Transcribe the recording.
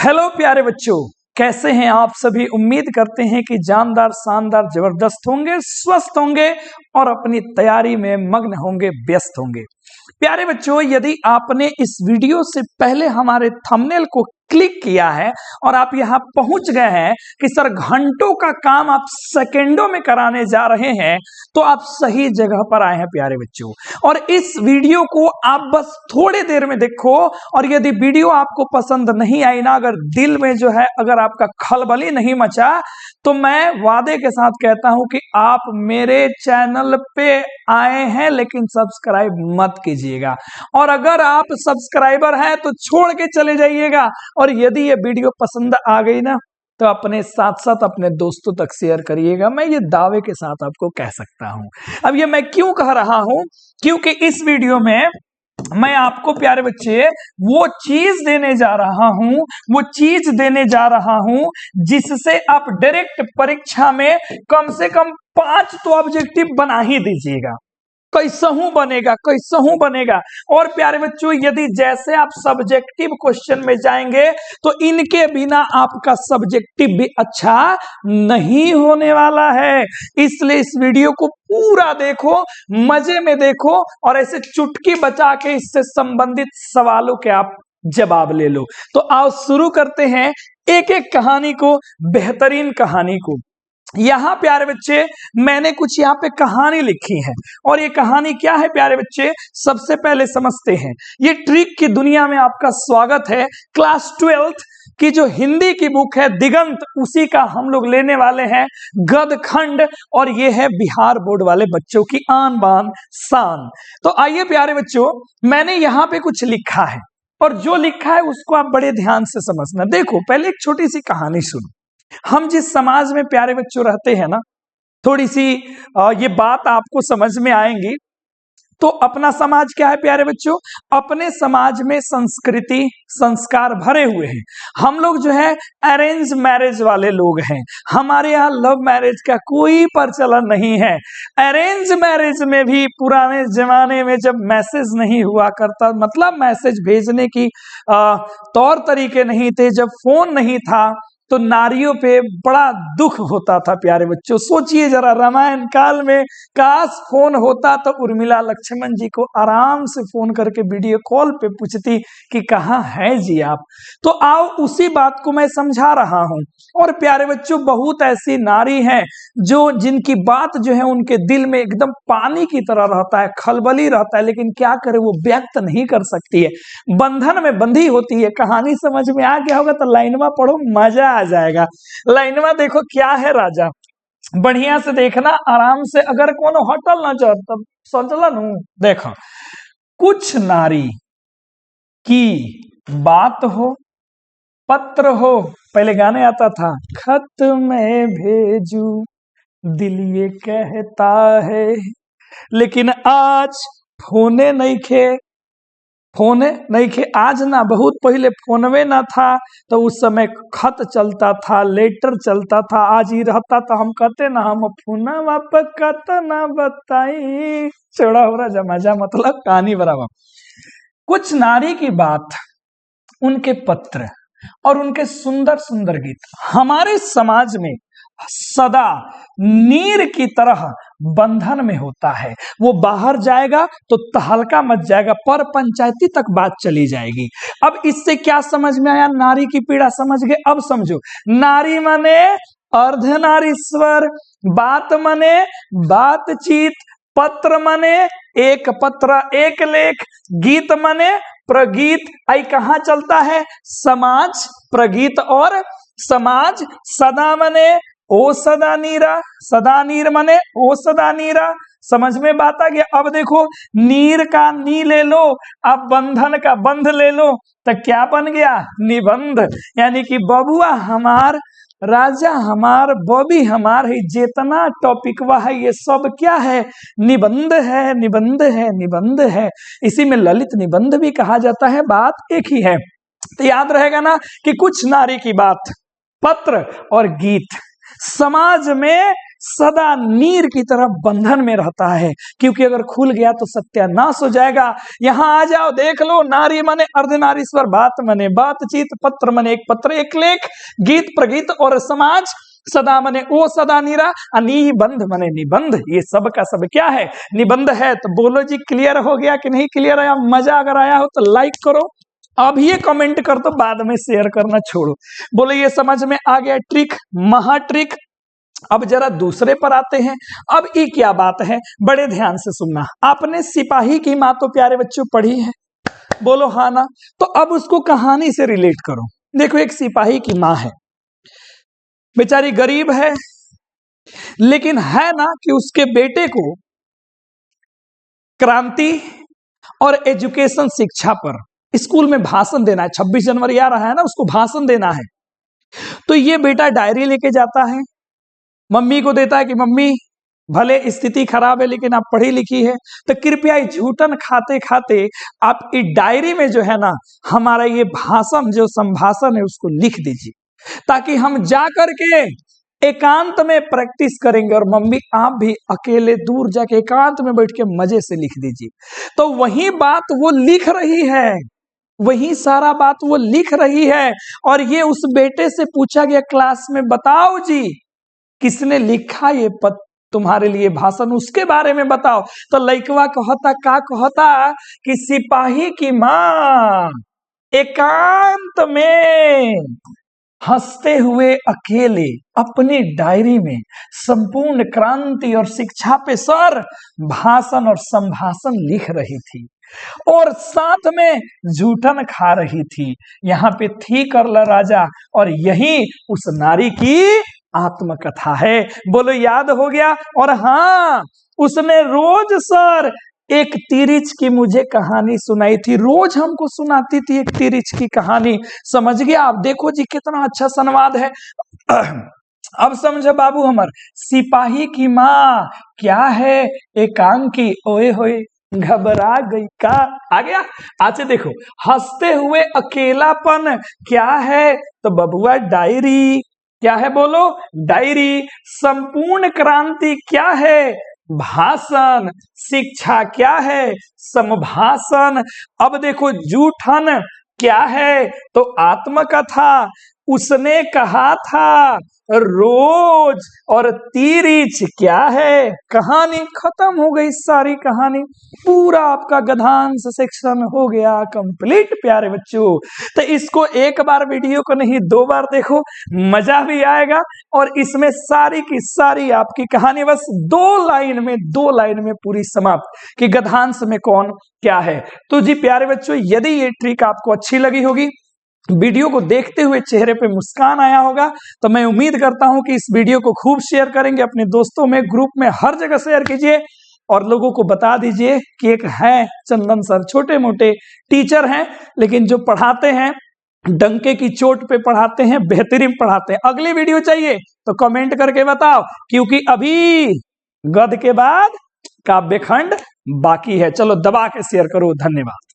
Hello प्यारे बच्चों, कैसे हैं आप सभी। उम्मीद करते हैं कि जानदार, शानदार, जबरदस्त होंगे, स्वस्थ होंगे और अपनी तैयारी में मग्न होंगे, व्यस्त होंगे। प्यारे बच्चों, यदि आपने इस वीडियो से पहले हमारे थंबनेल को क्लिक किया है और आप यहां पहुंच गए हैं कि सर घंटों का काम आप सेकंडों में कराने जा रहे हैं, तो आप सही जगह पर आए हैं प्यारे बच्चों। और इस वीडियो को आप बस थोड़ी देर में देखो, और यदि वीडियो आपको पसंद नहीं आई ना, अगर दिल में जो है अगर आपका खलबली नहीं मचा, तो मैं वादे के साथ कहता हूं कि आप मेरे चैनल पे आए हैं लेकिन सब्सक्राइब मत कीजिएगा। और अगर आप सब्सक्राइबर हैं तो छोड़ के चले जाइएगा। और यदि ये वीडियो पसंद आ गई ना, तो अपने साथ साथ अपने दोस्तों तक शेयर करिएगा। मैं ये दावे के साथ आपको कह सकता हूं। अब ये मैं क्यों कह रहा हूं, क्योंकि इस वीडियो में मैं आपको प्यारे बच्चे वो चीज देने जा रहा हूं जिससे आप डायरेक्ट परीक्षा में कम से कम 5 तो ऑब्जेक्टिव बना ही दीजिएगा। कैसहू बनेगा। और प्यारे बच्चों, यदि जैसे आप सब्जेक्टिव क्वेश्चन में जाएंगे तो इनके बिना आपका सब्जेक्टिव भी अच्छा नहीं होने वाला है। इसलिए इस वीडियो को पूरा देखो, मजे में देखो और ऐसे चुटकी बचा के इससे संबंधित सवालों के आप जवाब ले लो। तो आओ शुरू करते हैं एक एक कहानी को, बेहतरीन कहानी को। यहां प्यारे बच्चे मैंने कुछ यहाँ पे कहानी लिखी है, और ये कहानी क्या है प्यारे बच्चे, सबसे पहले समझते हैं। ये ट्रिक की दुनिया में आपका स्वागत है। क्लास 12th की जो हिंदी की बुक है दिगंत, उसी का हम लोग लेने वाले हैं गद खंड, और ये है बिहार बोर्ड वाले बच्चों की आन बान शान। तो आइए प्यारे बच्चों, मैंने यहाँ पे कुछ लिखा है और जो लिखा है उसको आप बड़े ध्यान से समझना। देखो, पहले एक छोटी सी कहानी सुनो। हम जिस समाज में प्यारे बच्चों रहते हैं ना, थोड़ी सी ये बात आपको समझ में आएंगी। तो अपना समाज क्या है प्यारे बच्चों, अपने समाज में संस्कृति संस्कार भरे हुए हैं। हम लोग जो है अरेंज मैरिज वाले लोग हैं। हमारे यहाँ लव मैरिज का कोई प्रचलन नहीं है। अरेंज मैरिज में भी पुराने जमाने में जब मैसेज नहीं हुआ करता, मतलब मैसेज भेजने की तौर तरीके नहीं थे, जब फोन नहीं था, तो नारियों पे बड़ा दुख होता था प्यारे बच्चों। सोचिए जरा, रामायण काल में काश फोन होता तो उर्मिला लक्ष्मण जी को आराम से फोन करके वीडियो कॉल पे पूछती कि कहाँ है जी आप। तो आओ उसी बात को मैं समझा रहा हूं। और प्यारे बच्चों, बहुत ऐसी नारी हैं जो जिनकी बात जो है उनके दिल में एकदम पानी की तरह रहता है, खलबली रहता है, लेकिन क्या करे वो व्यक्त नहीं कर सकती है, बंधन में बंधी होती है। कहानी समझ में आ गया होगा तो लाइनवा पढ़ो, मजा आ जाएगा। लाइनवा देखो क्या है राजा, बढ़िया से देखना, आराम से। अगर कोनो होटल ना चल तब सोचला नू, देखो। कुछ नारी की बात हो, पत्र हो, पहले गाने आता था, खत में भेजू दिल ये कहता है, लेकिन आज फोने नहीं खे आज ना, बहुत पहले फोनवे ना था, तो उस समय खत चलता था, लेटर चलता था। आज ही रहता तो हम कहते ना, हम फोना वापस कहता ना बताई, छोड़ा हो रहा मजा, मतलब कहानी बराबर। कुछ नारी की बात, उनके पत्र और उनके सुंदर सुंदर गीत हमारे समाज में सदा नीर की तरह बंधन में होता है। वो बाहर जाएगा तो तहलका मच जाएगा, पर पंचायती तक बात चली जाएगी। अब इससे क्या समझ में आया, नारी की पीड़ा समझ गए। अब समझो, नारी माने अर्धनारीश्वर, बात माने बातचीत, पत्र माने एक पत्र एक लेख, गीत माने प्रगीत। आई कहाँ चलता है, समाज प्रगीत और समाज। सदा मने ओ सदा नीरा, सदा नीर मने ओ सदा नीरा। समझ में बात आ गया। अब देखो, नीर का नी ले लो, अब बंधन का बंध ले लो, तो क्या बन गया, निबंध। यानी कि बबुआ हमार, राजा हमार, बॉबी हमार है, जितना टॉपिक वह है ये सब क्या है, निबंध है, निबंध है, निबंध है। इसी में ललित निबंध भी कहा जाता है, बात एक ही है। तो याद रहेगा ना कि कुछ नारी की बात, पत्र और गीत। समाज में सदा नीर की तरह बंधन में रहता है, क्योंकि अगर खुल गया तो सत्यानाश हो जाएगा। यहाँ आ जाओ, देख लो, नारी मने अर्धनारीश्वर, बात मने बातचीत, पत्र मने एक पत्र एक लेख, गीत प्रगीत और समाज, सदा मने वो सदा नीरा, निबंध मने निबंध। ये सब का सब क्या है? निबंध है। तो बोलो जी, क्लियर हो गया कि नहीं क्लियर आया? मजा अगर आया हो तो लाइक करो, अब ये कमेंट कर दो, बाद में शेयर करना छोड़ो। बोलो ये समझ में आ गया ट्रिक, महा ट्रिक। अब जरा दूसरे पर आते हैं। अब ये क्या बात है, बड़े ध्यान से सुनना। आपने सिपाही की माँ तो प्यारे बच्चों पढ़ी है, बोलो हाँ ना? तो अब उसको कहानी से रिलेट करो। देखो, एक सिपाही की माँ है, बेचारी गरीब है, लेकिन है ना कि उसके बेटे को क्रांति और एजुकेशन, शिक्षा पर स्कूल में भाषण देना है। 26 जनवरी आ रहा है ना, उसको भाषण देना है। तो ये बेटा डायरी लेके जाता है, मम्मी को देता है कि मम्मी, भले स्थिति खराब है लेकिन आप पढ़ी लिखी है, तो कृपया झूठन खाते खाते आप इस डायरी में जो है ना हमारा ये भाषण, जो संभाषण है, उसको लिख दीजिए, ताकि हम जा करके एकांत में प्रैक्टिस करेंगे। और मम्मी आप भी अकेले दूर जाके एकांत में बैठ के मजे से लिख दीजिए। तो वही बात वो लिख रही है, वही सारा बात वो लिख रही है। और ये उस बेटे से पूछा गया क्लास में, बताओ जी किसने लिखा ये तुम्हारे लिए भाषण, उसके बारे में बताओ। तो लइकवा कहता, का कहता कि सिपाही की माँ एकांत में हंसते हुए अकेले अपनी डायरी में संपूर्ण क्रांति और शिक्षा पे सर भाषण और संभाषण लिख रही थी, और साथ में जूठन खा रही थी। यहाँ पे थी करला राजा, और यही उस नारी की आत्मकथा है। बोलो याद हो गया? और हाँ, उसने रोज सर एक तिरिच की मुझे कहानी सुनाई थी, रोज हमको सुनाती थी एक तिरिच की कहानी। समझ गया आप? देखो जी कितना अच्छा संवाद है। अब समझो बाबू हमर, सिपाही की माँ क्या है? एकांकी, ओए होए घबरा गई का। आ गया? अच्छा देखो, हंसते हुए अकेलापन क्या है? तो बबुआ डायरी। क्या है बोलो? डायरी। संपूर्ण क्रांति क्या है? भाषण। शिक्षा क्या है? संभाषण। अब देखो, जूठन क्या है? तो आत्मकथा। उसने कहा था रोज। और तिरिच क्या है? कहानी। खत्म हो गई सारी कहानी, पूरा आपका गद्यांश सेक्शन हो गया कंप्लीट प्यारे बच्चों। तो इसको एक बार वीडियो को नहीं 2 बार देखो, मजा भी आएगा। और इसमें सारी की सारी आपकी कहानी बस 2 लाइन में पूरी समाप्त कि गद्यांश में कौन क्या है। तो जी प्यारे बच्चों, यदि ये ट्रिक आपको अच्छी लगी होगी, वीडियो को देखते हुए चेहरे पे मुस्कान आया होगा, तो मैं उम्मीद करता हूं कि इस वीडियो को खूब शेयर करेंगे, अपने दोस्तों में, ग्रुप में, हर जगह शेयर कीजिए। और लोगों को बता दीजिए कि एक है चंदन सर, छोटे मोटे टीचर हैं, लेकिन जो पढ़ाते हैं डंके की चोट पे पढ़ाते हैं, बेहतरीन पढ़ाते हैं। अगली वीडियो चाहिए तो कमेंट करके बताओ, क्योंकि अभी गद्य के बाद काव्यखंड बाकी है। चलो दबा के शेयर करो। धन्यवाद।